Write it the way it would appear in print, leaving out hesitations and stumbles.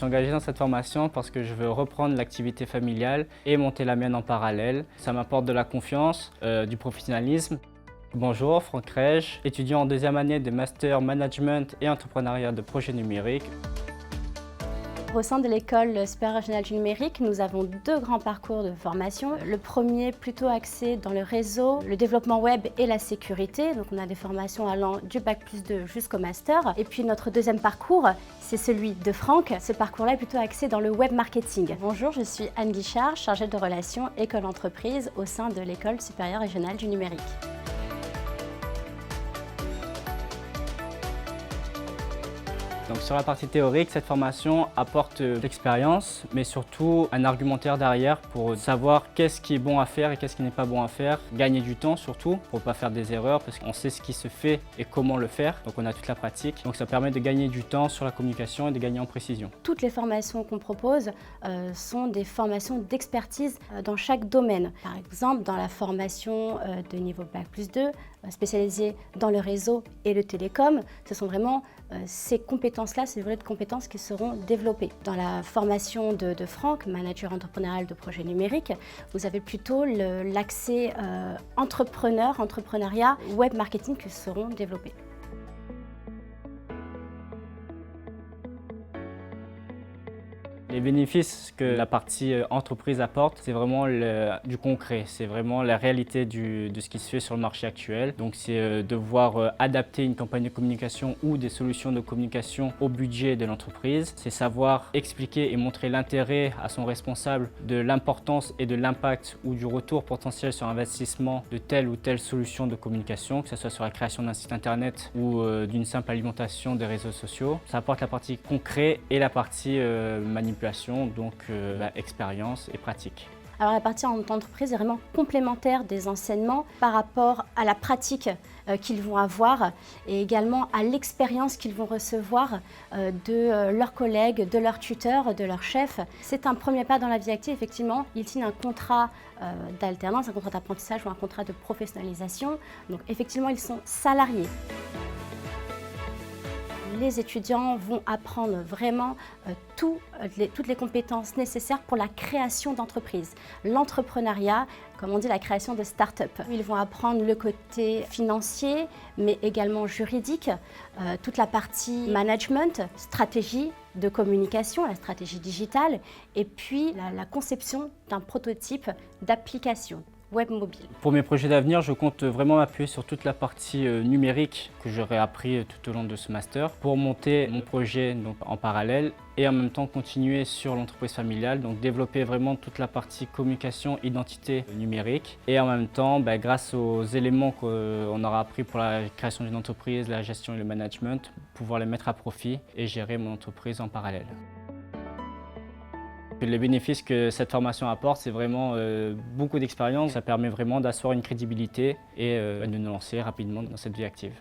suis engagé dans cette formation parce que je veux reprendre l'activité familiale et monter la mienne en parallèle. Ça m'apporte de la confiance, du professionnalisme. Bonjour, Franck Rege, étudiant en deuxième année de Master Management et Entrepreneuriat de projets numériques. Au sein de l'École supérieure régionale du numérique, nous avons deux grands parcours de formation. Le premier plutôt axé dans le réseau, le développement web et la sécurité. Donc on a des formations allant du Bac+2 jusqu'au Master. Et puis notre deuxième parcours, c'est celui de Franck. Ce parcours-là est plutôt axé dans le web marketing. Bonjour, je suis Anne Guichard, chargée de relations école-entreprise au sein de l'École supérieure régionale du numérique. Donc sur la partie théorique, cette formation apporte de l'expérience, mais surtout un argumentaire derrière pour savoir qu'est-ce qui est bon à faire et qu'est-ce qui n'est pas bon à faire. Gagner du temps surtout, pour ne pas faire des erreurs, parce qu'on sait ce qui se fait et comment le faire. Donc on a toute la pratique. Donc ça permet de gagner du temps sur la communication et de gagner en précision. Toutes les formations qu'on propose sont des formations d'expertise dans chaque domaine. Par exemple, dans la formation de niveau Bac+2, spécialisée dans le réseau et le télécom, ce sont vraiment ces compétences-là, ces volets de compétences qui seront développés. Dans la formation de Franck, manager entrepreneurial de projets numériques, vous avez plutôt l'accès entrepreneuriat, web marketing qui seront développés. Les bénéfices que la partie entreprise apporte, c'est vraiment du concret, c'est vraiment la réalité de ce qui se fait sur le marché actuel. Donc c'est devoir adapter une campagne de communication ou des solutions de communication au budget de l'entreprise. C'est savoir expliquer et montrer l'intérêt à son responsable de l'importance et de l'impact ou du retour potentiel sur investissement de telle ou telle solution de communication, que ce soit sur la création d'un site internet ou d'une simple alimentation des réseaux sociaux. Ça apporte la partie concret et la partie manipulation. Donc expérience et pratique. Alors la partie en entreprise est vraiment complémentaire des enseignements par rapport à la pratique qu'ils vont avoir et également à l'expérience qu'ils vont recevoir de leurs collègues, de leurs tuteurs, de leurs chefs. C'est un premier pas dans la vie active, effectivement. Ils signent un contrat d'alternance, un contrat d'apprentissage ou un contrat de professionnalisation. Donc effectivement, ils sont salariés. Les étudiants vont apprendre vraiment toutes les compétences nécessaires pour la création d'entreprises. L'entrepreneuriat, comme on dit, la création de start-up. Ils vont apprendre le côté financier, mais également juridique, toute la partie management, stratégie de communication, la stratégie digitale, et puis la conception d'un prototype d'application web mobile. Pour mes projets d'avenir, je compte vraiment m'appuyer sur toute la partie numérique que j'aurai appris tout au long de ce master pour monter mon projet donc, en parallèle et en même temps continuer sur l'entreprise familiale, donc développer vraiment toute la partie communication, identité numérique et en même temps, grâce aux éléments qu'on aura appris pour la création d'une entreprise, la gestion et le management, pouvoir les mettre à profit et gérer mon entreprise en parallèle. Les bénéfices que cette formation apporte, c'est vraiment beaucoup d'expérience. Ça permet vraiment d'asseoir une crédibilité et de nous lancer rapidement dans cette vie active.